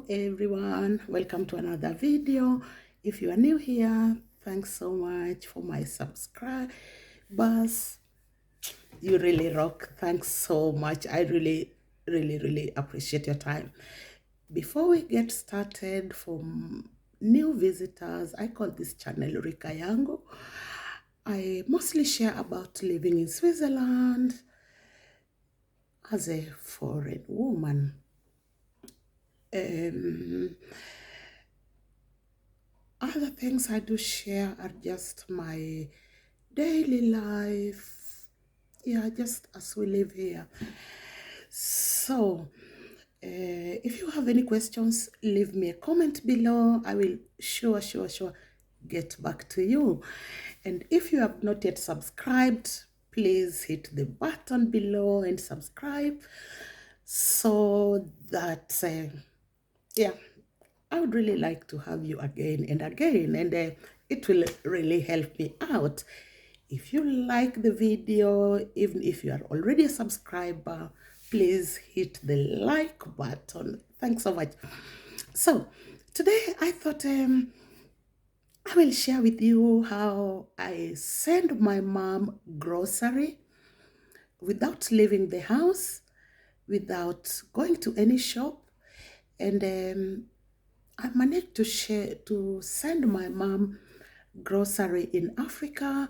everyone, welcome to another video. If you are new here, thanks so much for my subscribers. You really rock. Thanks so much. I really appreciate your time. Before we get started, for new visitors, I call this channel Rika Yangu. I mostly share about living in Switzerland as a foreign woman. Other things I do share are just my daily life. Yeah, just as we live here. So, if you have any questions, leave me a comment below. I will sure get back to you. And if you have not yet subscribed, please hit the button below and subscribe so that yeah, I would really like to have you again and again, and it will really help me out. If you like the video, even if you are already a subscriber, please hit the like button. Thanks so much. So today I thought I will share with you how I send my mom grocery without leaving the house, without going to any shop, and I managed to send my mom grocery in Africa,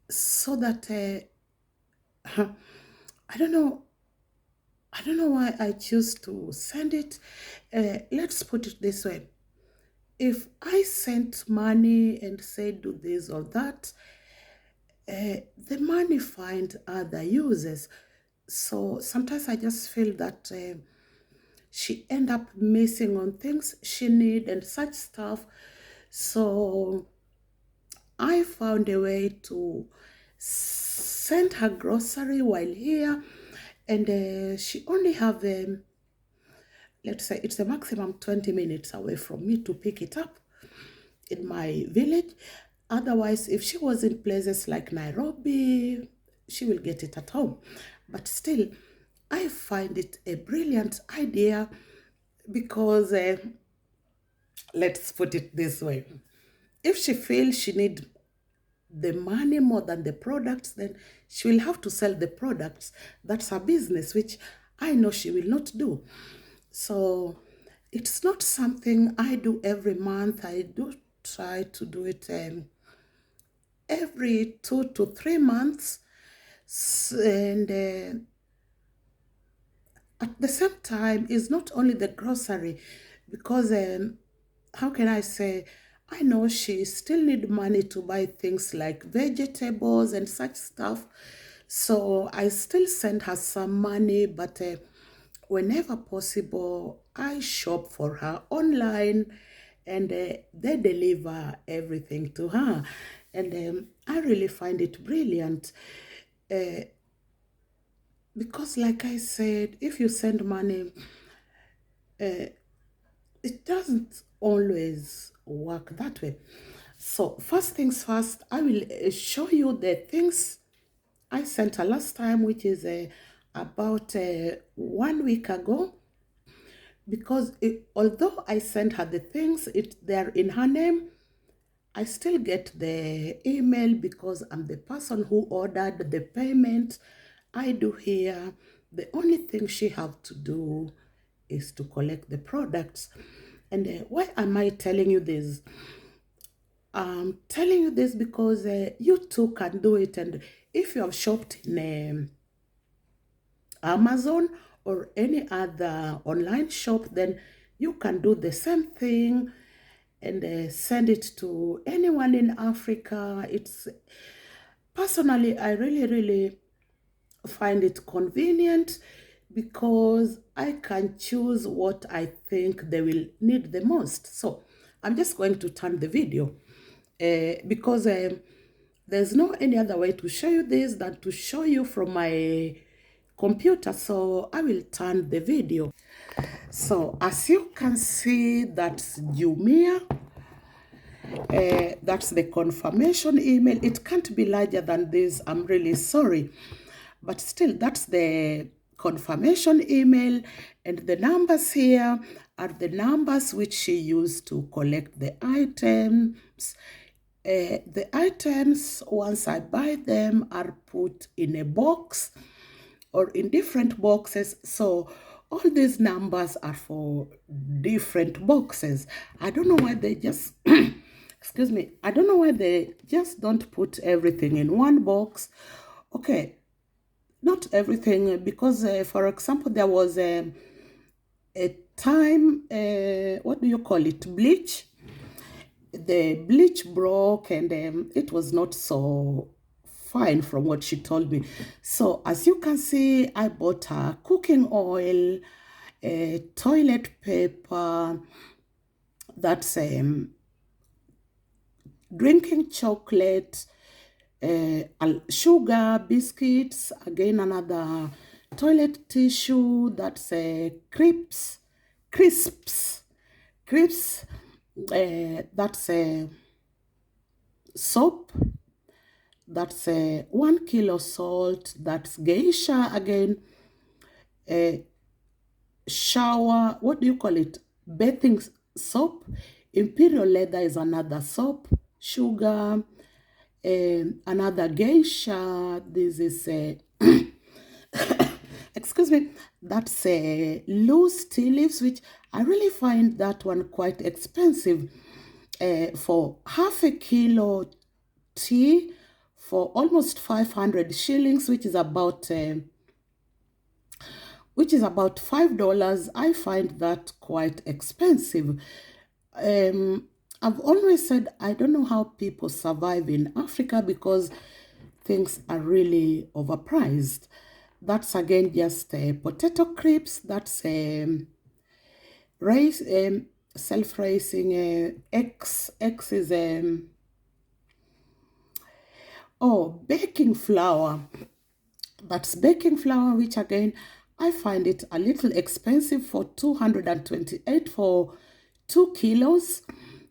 so that I don't know why I choose to send it. Let's put it this way: if I sent money and said do this or that, the money find other uses. So sometimes I just feel that she end up missing on things she need and such stuff. So I found a way to send her grocery while here, and she only have let's say it's a maximum 20 minutes away from me to pick it up in my village. Otherwise, if she was in places like Nairobi, she will get it at home. But still, I find it a brilliant idea because let's put it this way: if she feels she need the money more than the products, then she will have to sell the products. That's her business, which I know she will not do. So it's not something I do every month. I do try to do it every 2 to 3 months. And at the same time, it's not only the grocery, because how can I say, I know she still need money to buy things like vegetables and such stuff. So I still send her some money, but whenever possible, I shop for her online, and they deliver everything to her. And I really find it brilliant. Because like I said, if you send money, it doesn't always work that way. So first things first, I will show you the things I sent her last time, which is about 1 week ago. Because although I sent her the things, they're in her name, I still get the email because I'm the person who ordered the payment. I do here. The only thing she have to do is to collect the products. And why am I telling you this? I'm telling you this because you too can do it. And if you have shopped in Amazon or any other online shop, then you can do the same thing and send it to anyone in Africa. It's personally, I really find it convenient because I can choose what I think they will need the most. So I'm just going to turn the video because there's no any other way to show you this than to show you from my computer. So I will turn the video. So as you can see, that's Jumia. That's the confirmation email. It can't be larger than this. I'm really sorry. But still, that's the confirmation email, and the numbers here are the numbers which she used to collect the items. The items, once I buy them, are put in a box or in different boxes. So all these numbers are for different boxes. I don't know why they just excuse me, I don't know why they just don't put everything in one box. Okay, not everything, because for example, there was a time, what do you call it, bleach. The bleach broke, and it was not so fine from what she told me. So as you can see, I bought cooking oil, toilet paper, that's drinking chocolate, sugar, biscuits, again another toilet tissue, that's crisps, crisps, that's soap, that's 1 kilo salt, that's geisha again, shower, what do you call it, bathing soap, imperial leather is another soap, sugar, another geisha, this is excuse me, that's loose tea leaves, which I really find that one quite expensive. For half a kilo tea for almost 500 shillings, which is about $5. I find that quite expensive. I've always said I don't know how people survive in Africa because things are really overpriced. That's again just potato crisps. That's rice, self-raising eggs. Eggs is baking flour. That's baking flour, which again I find it a little expensive for 228 for 2 kilos.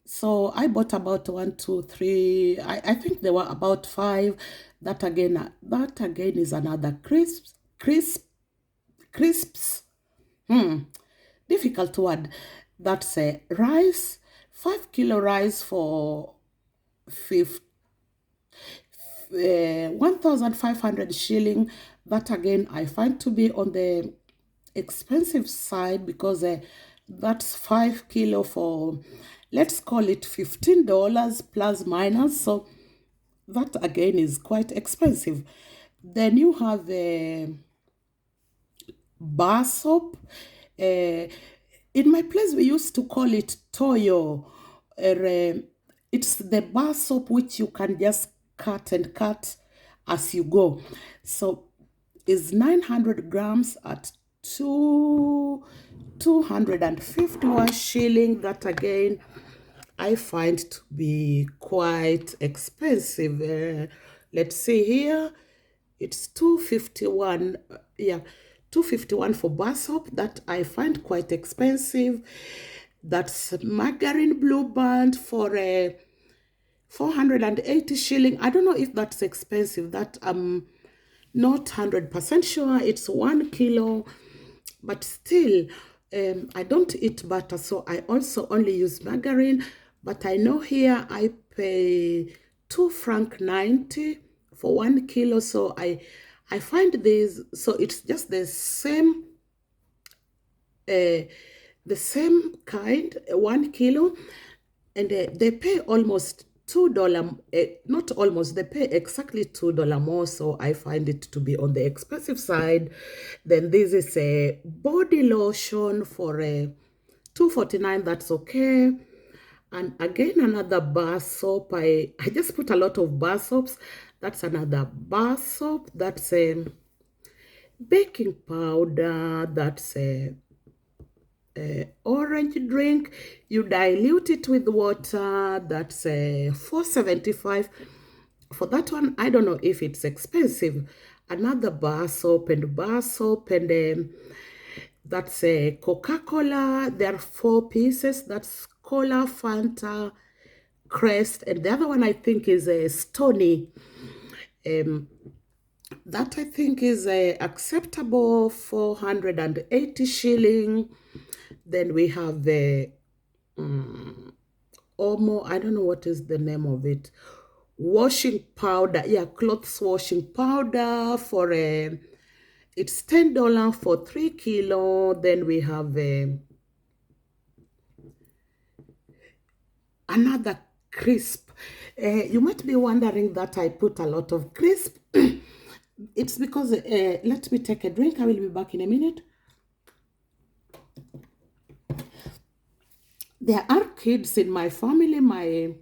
So I bought about one, two, three. I think there were about five. That again is another crisps. Difficult word. That's rice, 5 kilo rice for 1,500 shilling. That again I find to be on the expensive side because that's 5 kilo for, let's call it $15 plus minus. So that again is quite expensive. Then you have bar soap. In my place, we used to call it toyo. It's the bar soap which you can just cut and cut as you go. So it's 900 grams at 251 shilling. That again I find to be quite expensive. Let's see here. It's 251. Yeah, 251 for bar soap. That I find quite expensive. That's margarine blue band for 480 shilling. I don't know if that's expensive. That not 100% sure. It's 1 kilo, but still, I don't eat butter, so I also only use margarine. But I know here I pay 2 franc 90 for 1 kilo, so I find this. So it's just the same kind, 1 kilo, and they pay almost $2, not almost, they pay exactly $2 more. So I find it to be on the expensive side. Then this is a body lotion for 249. That's okay. And again, another bar soap. I just put a lot of bar soaps. That's another bar soap. That's a baking powder. That's a orange drink. You dilute it with water. That's 475 for that one. I don't know if it's expensive. Another bar soap, and that's a Coca-Cola. There are 4 pieces. That's Cola, Fanta, Crest, and the other one I think is a Stony. That I think is acceptable, 480 shilling. Then we have the Omo, I don't know what is the name of it. Washing powder, yeah, clothes washing powder for it's $10 for 3 kilo. Then we have another crisp. You might be wondering that I put a lot of crisp. It's because, let me take a drink. I will be back in a minute. There are kids in my family. My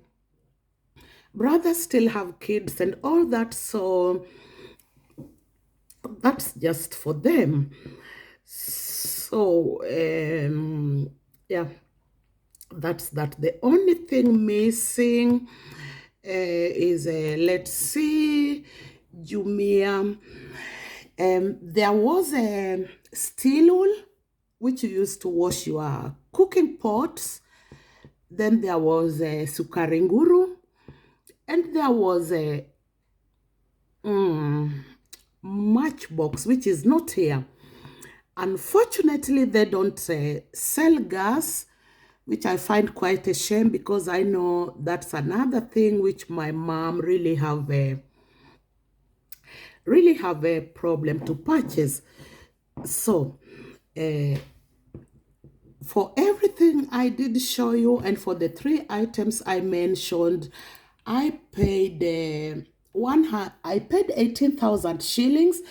brothers still have kids and all that. So that's just for them. So, yeah, that's that. The only thing missing is, let's see, Jumia. There was a steel wool which you use to wash your cooking pots. Then there was a sukaringuru, and there was a matchbox which is not here. Unfortunately, they don't sell gas, which I find quite a shame because I know that's another thing which my mom really have a problem to purchase. So, for everything I did show you and for the three items I mentioned, I paid I paid 18,000 shillings,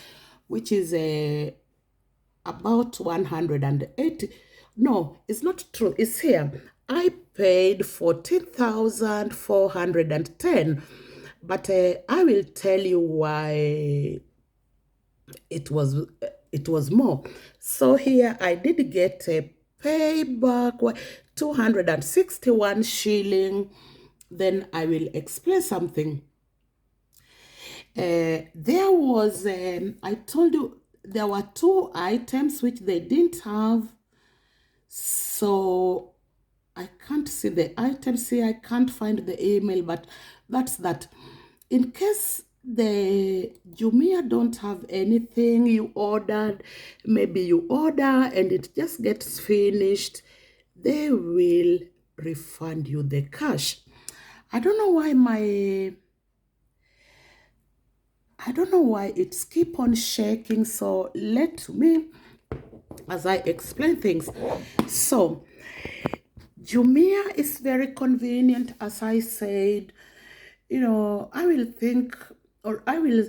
which is about 180. No, it's not true. It's here. I paid 14,410. But I will tell you why it was it was more. So here I did get a payback 261 shilling. Then I will explain something. There was I told you there were two items which they didn't have. So I can't see the items here. I can't find the email, but that's that. In case the Jumia don't have anything you ordered, maybe you order and it just gets finished, they will refund you the cash. I don't know why I don't know why it's keep on shaking. So let me, as I explain things. So Jumia is very convenient, as I said. I will think, or I will,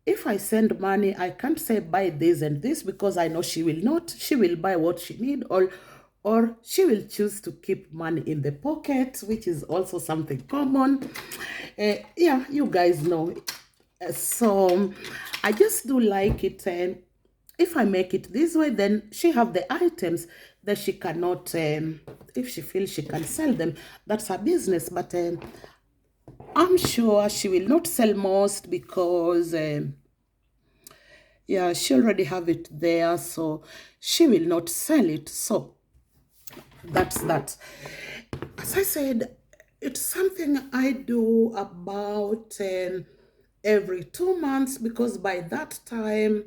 if I send money, I can't say buy this and this because I know she will not. She will buy what she need, or she will choose to keep money in the pocket, which is also something common. Yeah, you guys know. So I just do like it. And if I make it this way, then she have the items that she cannot, if she feels she can sell them, that's her business. But I'm sure she will not sell most because, yeah, she already have it there, so she will not sell it. So that's that. As I said, it's something I do about every 2 months because by that time,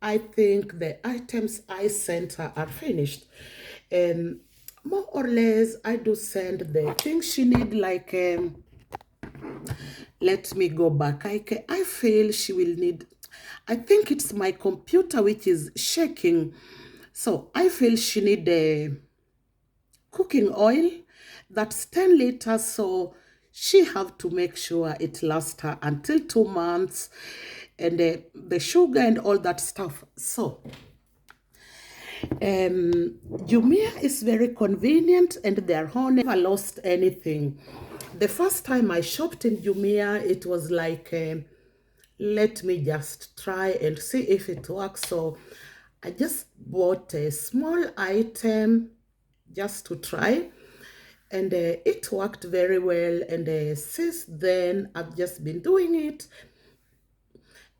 I think the items I sent her are finished. And more or less, I do send the things she need, like let me go back. I feel she will need, I think it's my computer which is shaking. So I feel she need a cooking oil that's 10 liters. So she have to make sure it lasts her until 2 months, and the sugar and all that stuff. So Jumia is very convenient and their home never lost anything. The first time I shopped in Jumia, it was like, let me just try and see if it works. So I just bought a small item just to try, and it worked very well. And since then, I've just been doing it.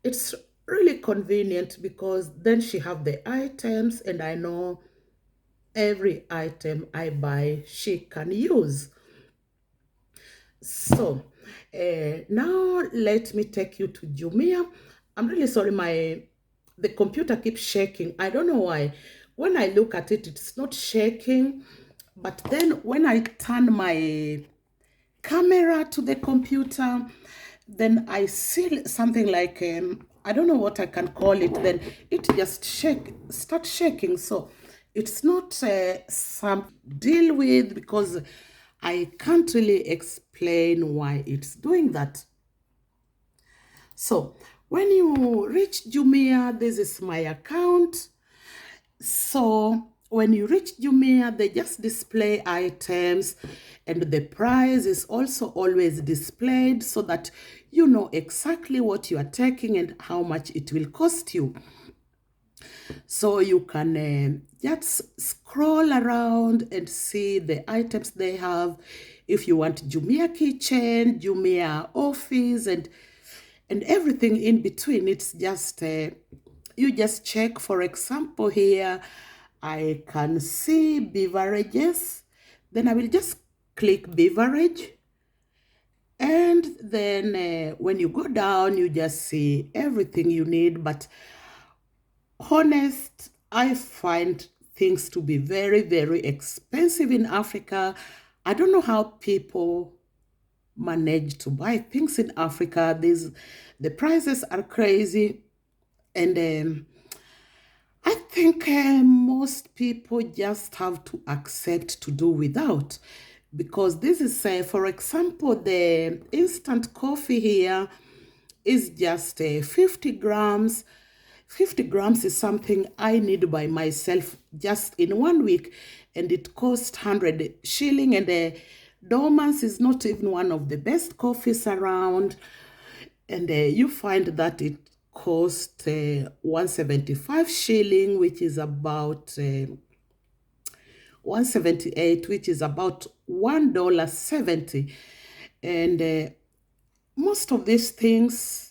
It's really convenient because then she have the items, and I know every item I buy she can use. So now let me take you to Jumia. I'm really sorry, the computer keeps shaking. I don't know why. When I look at it, it's not shaking. But then when I turn my camera to the computer, then I see something like I don't know what I can call it. Then it just start shaking. So it's not some deal with, because I can't really explain why it's doing that. So when you reach Jumia, this is my account. So when you reach Jumia, they just display items, and the price is also always displayed so that you know exactly what you are taking and how much it will cost you. So you can just scroll around and see the items they have. If you want Jumia kitchen, Jumia office, and everything in between, it's just you just check. For example, here I can see beverages, then I will just click beverage, and then when you go down you just see everything you need. But honest, I find things to be very, very expensive in Africa. I don't know how people manage to buy things in Africa. The prices are crazy, and I think most people just have to accept to do without, because this is, for example, the instant coffee here is just 50 grams. 50 grams is something I need by myself just in 1 week, and it costs 100 shilling. And Dormans is not even one of the best coffees around, and you find that it costs 175 shilling, which is about 178, which is about $1.70. And most of these things,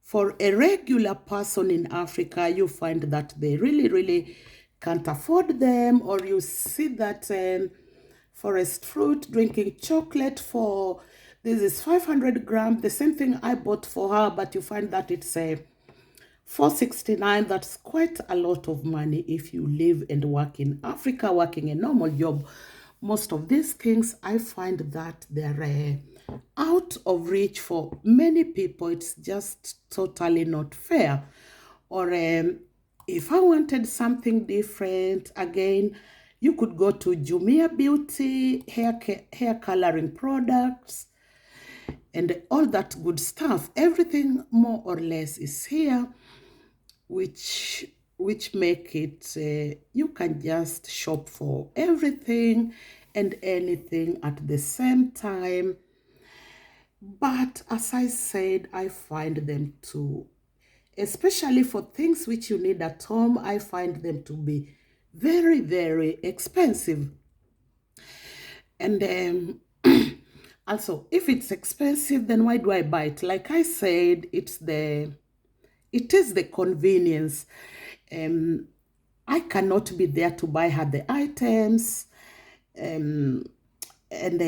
for a regular person in Africa, you find that they really, really can't afford them. Or you see that forest fruit drinking chocolate for, this is 500 grams, the same thing I bought for her, but you find that it's a 469. That's quite a lot of money if you live and work in Africa, working a normal job. Most of these things, I find that they're out of reach for many people. It's just totally not fair. Or if I wanted something different, again, you could go to Jumia Beauty, hair coloring products, and all that good stuff. Everything more or less is here, which make it you can just shop for everything and anything at the same time. But as I said, I find them to, especially for things which you need at home, I find them to be very, very expensive. And also, if it's expensive, then why do I buy it? Like I said, it is the convenience. Um, I cannot be there to buy her the items. Um, and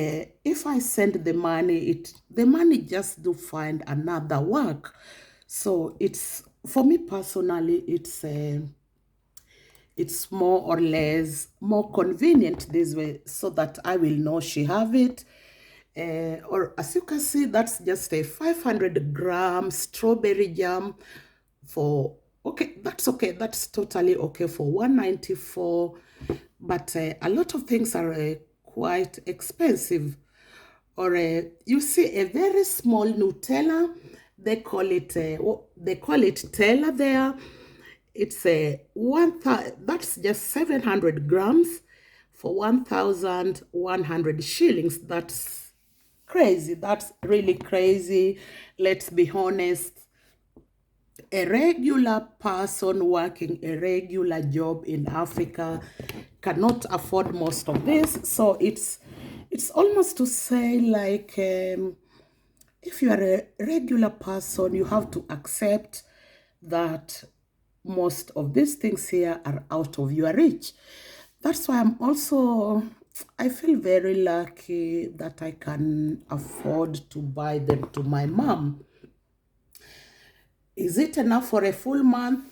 if I send the money just do find another work. So it's, for me personally, it's more or less more convenient this way, so that I will know she have it. Or as you can see, that's just a 500-gram strawberry jam for, okay, that's okay. That's totally okay for 194. But a lot of things are quite expensive. Or you see a very small Nutella, they call it Tella there. It's a that's just 700 grams for 1,100 shillings. That's crazy. That's really crazy. Let's be honest. A regular person working a regular job in Africa cannot afford most of this. So it's almost to say like if you are a regular person, you have to accept that most of these things here are out of your reach. That's why I feel very lucky that I can afford to buy them to my mom. Is it enough for a full month?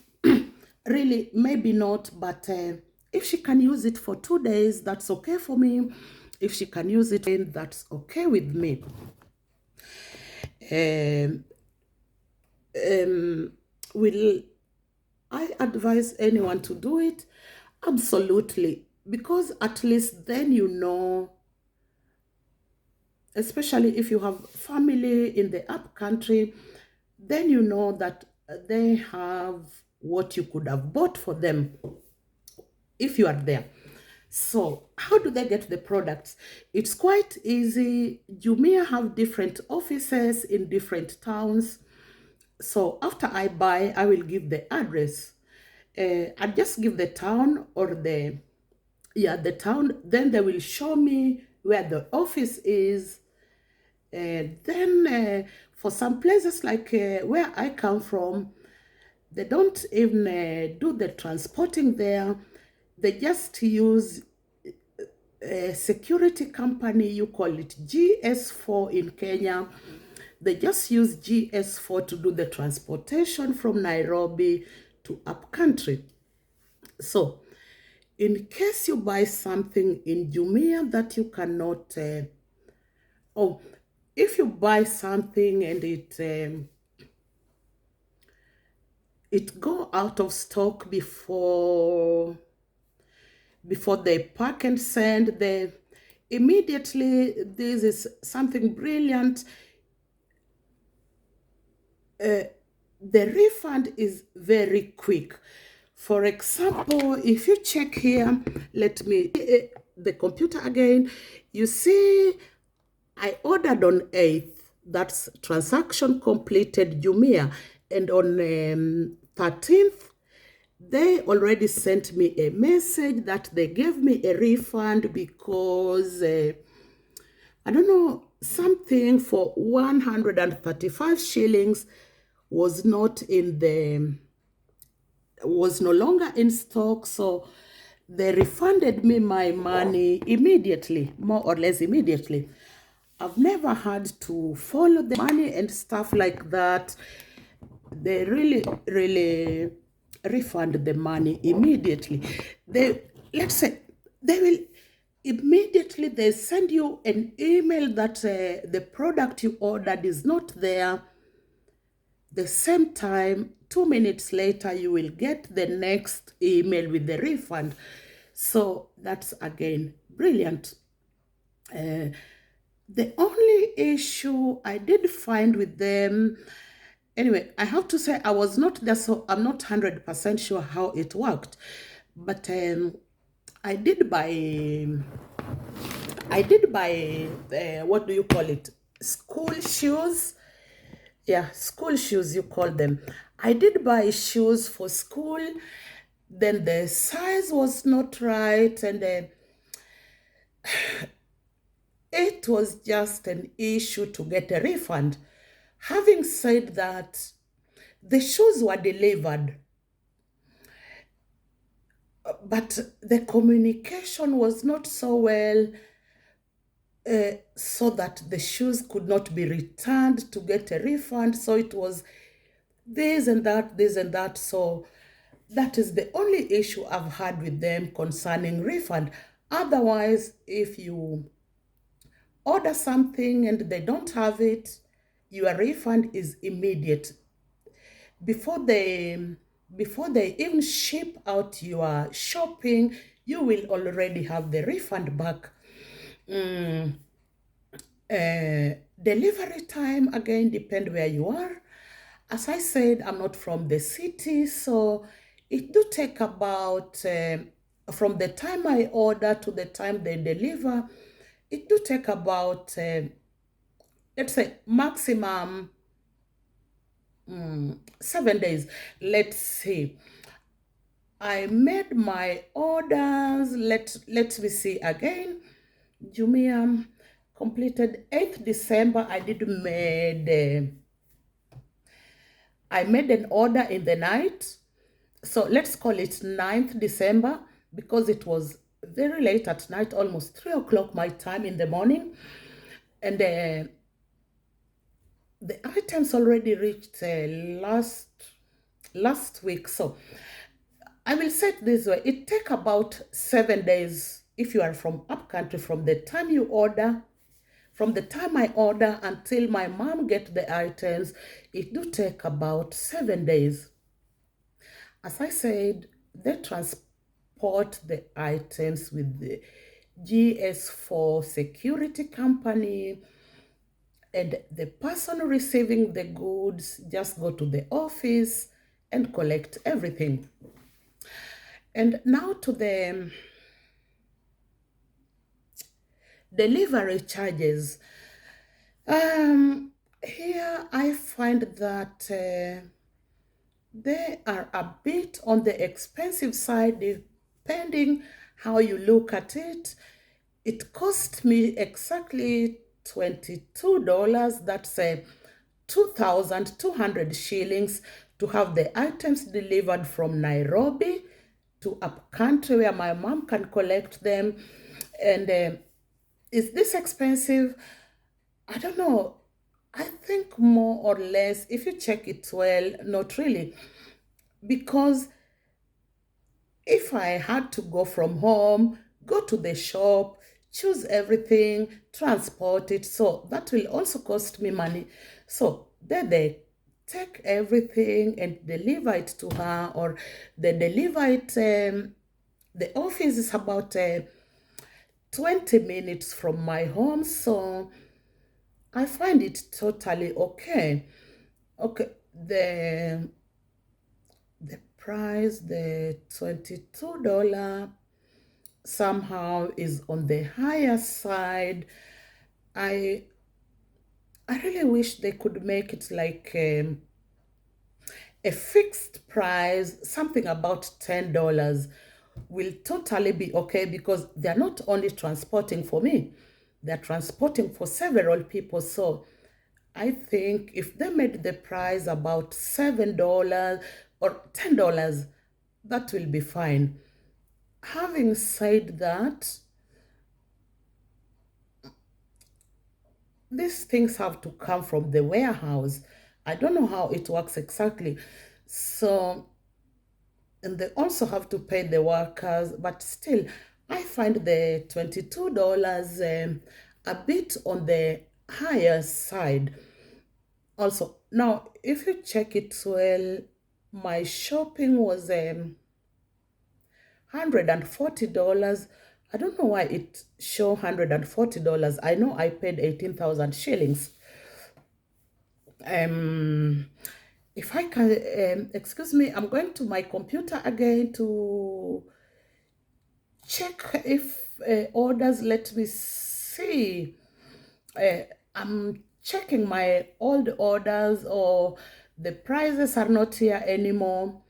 Really, maybe not, but if she can use it for 2 days, that's okay for me. If she can use it, that's okay with me. Um, will I advise anyone to do it? Absolutely, because at least then you know, especially if you have family in the upcountry, then you know that they have what you could have bought for them if you are there. So how do they get the products? It's quite easy. Jumia have different offices in different towns. So after I buy, I will give the address. I just give the town or the town. Then they will show me where the office is. Then for some places like where I come from, they don't even do the transporting there. They just use a security company, you call it GS4 in Kenya. They just use GS4 to do the transportation from Nairobi to upcountry. So, in case you buy something in Jumia that you cannot, oh, if you buy something and it go out of stock before they pack and send, they immediately, this is something brilliant. The refund is very quick. For example, if you check here, let me the computer again. You see, I ordered on 8th. That's transaction completed Jumia, and on 13th they already sent me a message that they gave me a refund because I don't know, something for 135 shillings was not in the, was no longer in stock. So they refunded me my money immediately, more or less immediately. I've never had to follow the money and stuff like that. They really refund the money immediately. They, let's say, they will immediately, they send you an email that the product you ordered is not there. The same time, 2 minutes later, you will get the next email with the refund. So that's again brilliant. The only issue I did find with them, anyway, I have to say I was not there, so I'm not 100% sure how it worked. But I did buy, what do you call it? School shoes. Yeah, school shoes, you call them. I did buy shoes for school. Then the size was not right, and it was just an issue to get a refund. Having said that, the shoes were delivered, but the communication was not so well, so that the shoes could not be returned to get a refund. So it was this and that, this and that. So that is the only issue I've had with them concerning refund. Otherwise, if you order something and they don't have it, your refund is immediate. Before they even ship out your shopping, you will already have the refund back. Delivery time again depend where you are. As I said, I'm not from the city, so it do take about from the time I order to the time they deliver, it do take about let's say maximum 7 days. Let's see. I made my orders. Let me see again. Jumia completed 8th December. I made an order in the night. So let's call it 9th December because it was very late at night, almost 3 o'clock my time in the morning. And the items already reached last week. So I will say it this way: it take about 7 days if you are from upcountry, from the time you order, from the time I order until my mom get the items. It do take about 7 days. As I said, they transport the items with the GS4 security company, and the person receiving the goods just go to the office and collect everything. And now to the delivery charges. Here I find that they are a bit on the expensive side depending how you look at it. It cost me exactly $22. That's 2,200 shillings to have the items delivered from Nairobi to upcountry where my mom can collect them. And is this expensive? I don't know. I think more or less, if you check it well, not really. Because if I had to go from home, go to the shop, choose everything, transport it, so that will also cost me money. So then they take everything and deliver it to her, or they deliver it. The office is about 20 minutes from my home, so I find it totally okay. Okay, the price, the $22 somehow is on the higher side. I I really wish they could make it like a fixed price, something about $10 will totally be okay, because they're not only transporting for me, they're transporting for several people. So I think if they made the price about $7 or $10, that will be fine. Having said that, these things have to come from the warehouse. I don't know how it works exactly. So, and they also have to pay the workers, but still, I find the $22 a bit on the higher side. Also, now, if you check it well, my shopping was $140. I don't know why it show $140. I know I paid 18,000 shillings. Um, if I can, excuse me, I'm going to my computer again to check if orders. Let me see. Uh, I'm checking my old orders, or the prices are not here anymore.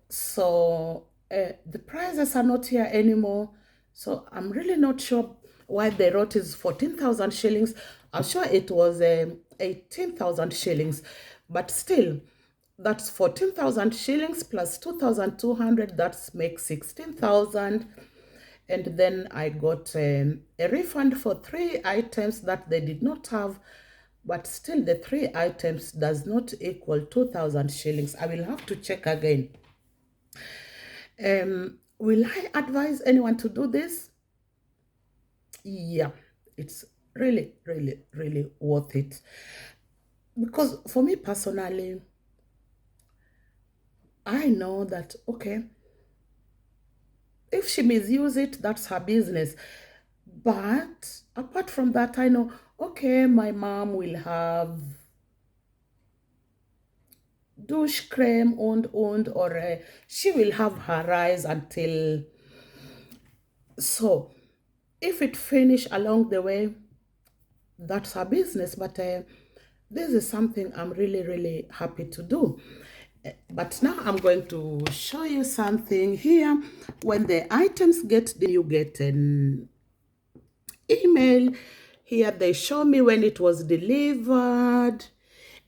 So the prices are not here anymore. So I'm really not sure why they wrote is 14,000 shillings. I'm sure it was 18,000 shillings, but still, that's 14,000 shillings plus 2,200. That makes 16,000. And then I got a refund for 3 items that they did not have, but still the 3 items does not equal 2,000 shillings. I will have to check again. Will I advise anyone to do this? Yeah, it's really, really, really worth it. Because for me personally, I know that, okay, if she misuse it, that's her business. But apart from that, I know, okay, my mom will have douche cream and or she will have her rice until, so if it finish along the way, that's her business. But this is something I'm really, really happy to do. But now I'm going to show you something here. When the items get, you get an email. Here they show me when it was delivered.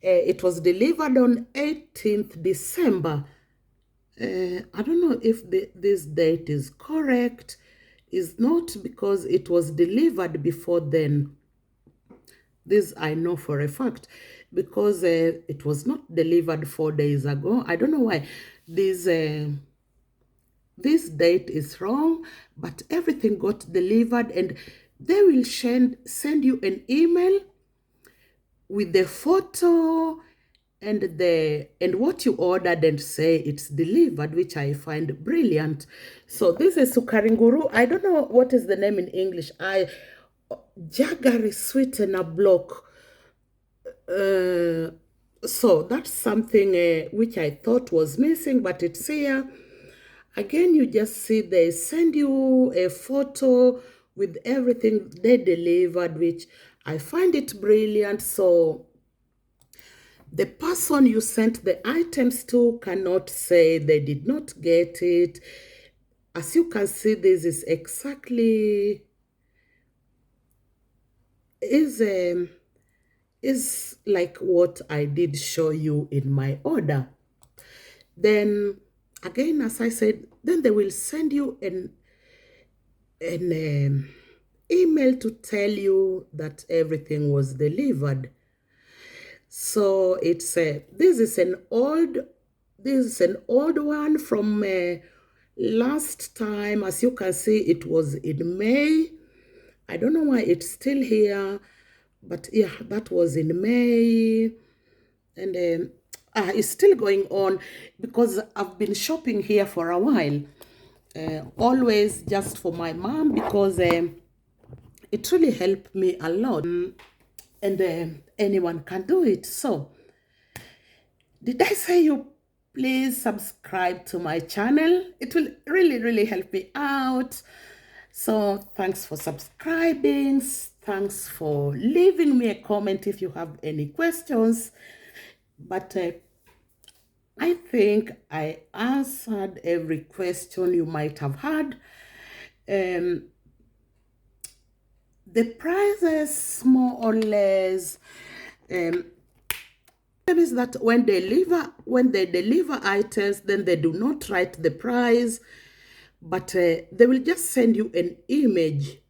It was delivered on 18th December. I don't know if this date is correct. Is not, because it was delivered before then. This I know for a fact because it was not delivered 4 days ago. I don't know why this this date is wrong, but everything got delivered, and they will send you an email with the photo and what you ordered and say it's delivered, which I find brilliant. So this is sukaringuru. I don't know what is the name in English. Jaggery sweetener block. So that's something which I thought was missing, but it's here. Again, you just see they send you a photo with everything they delivered, which I find it brilliant. So the person you sent the items to cannot say they did not get it. As you can see, this is exactly is like what I did show you in my order. Then again, as I said, then they will send you an email to tell you that everything was delivered. So it's this is an old one from last time. As you can see, it was in May. I don't know why it's still here, but yeah, that was in May. And it's still going on because I've been shopping here for a while. Always just for my mom because it really helped me a lot. And anyone can do it. So did I say you please subscribe to my channel? It will really, really help me out. So thanks for subscribing. Thanks for leaving me a comment if you have any questions. But I think I answered every question you might have had. The prices, more or less, is that when they deliver items, then they do not write the price, but they will just send you an image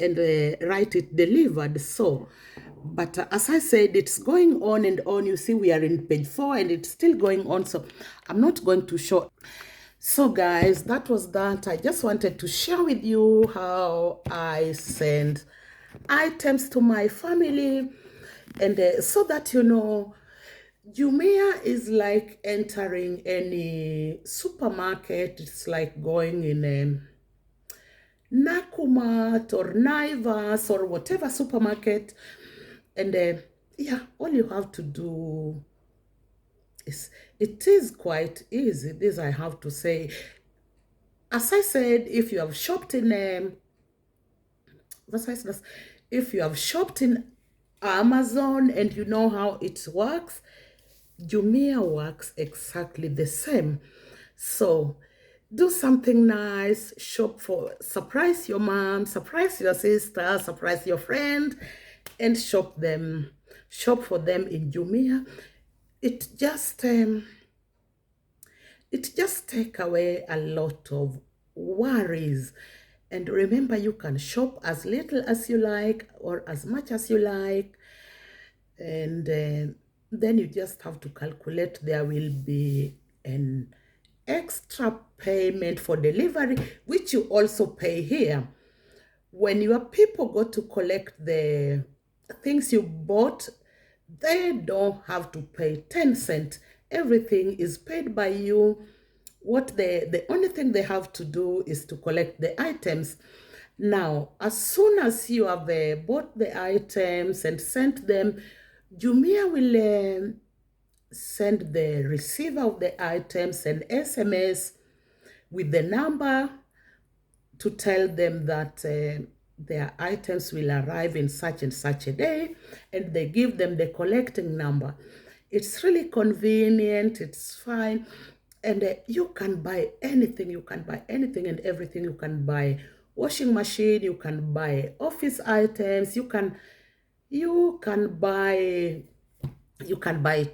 and write it delivered. So, but as I said, it's going on and on. You see, we are in page 4 and it's still going on. So I'm not going to show. So guys, that was that. I just wanted to share with you how I send items to my family, and so that you know, Jumia is like entering any supermarket. It's like going in a Nakumat or Naivas or whatever supermarket. And yeah, all you have to do is, it is quite easy. This I have to say. As I said, if you have shopped in if you have shopped in Amazon and you know how it works, Jumia works exactly the same. So do something nice, shop for, surprise your mom, surprise your sister, surprise your friend, and shop for them in Jumia. It just take away a lot of worries. And remember, you can shop as little as you like or as much as you like. And then you just have to calculate. There will be an extra payment for delivery, which you also pay here. When your people go to collect the things you bought, they don't have to pay 10 cents. Everything is paid by you. What the only thing they have to do is to collect the items. Now, as soon as you have bought the items and sent them, Jumia will send the receiver of the items an SMS with the number to tell them that their items will arrive in such and such a day, and they give them the collecting number. It's really convenient, it's fine, and you can buy anything. You can buy anything and everything. You can buy washing machine, you can buy office items, you can buy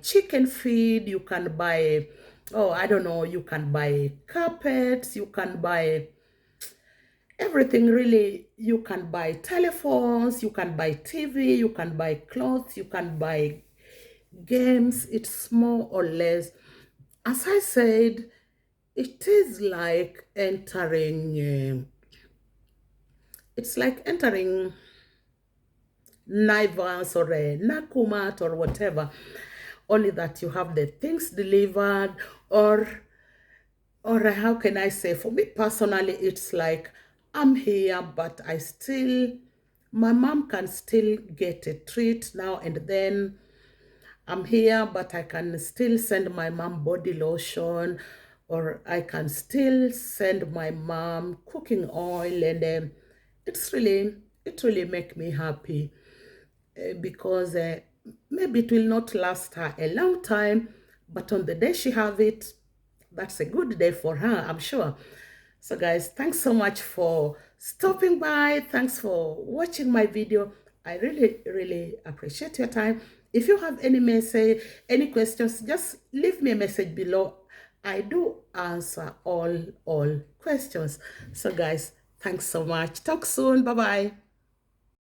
chicken feed, you can buy, oh, I don't know, you can buy carpets, you can buy everything really. You can buy telephones, you can buy TV, you can buy clothes, you can buy games. It's more or less, as I said, it is like entering, it's like entering Naivas or a Nakumat or whatever, only that you have the things delivered, or how can I say, for me personally, it's like I'm here, but my mom can still get a treat now and then. I'm here, but I can still send my mom body lotion, or I can still send my mom cooking oil, and it really make me happy, because maybe it will not last her a long time, but on the day she have it, that's a good day for her, I'm sure. So guys, thanks so much for stopping by. Thanks for watching my video. I really, really appreciate your time. If you have any message, any questions, just leave me a message below. I do answer all questions. So guys, thanks so much. Talk soon. Bye-bye.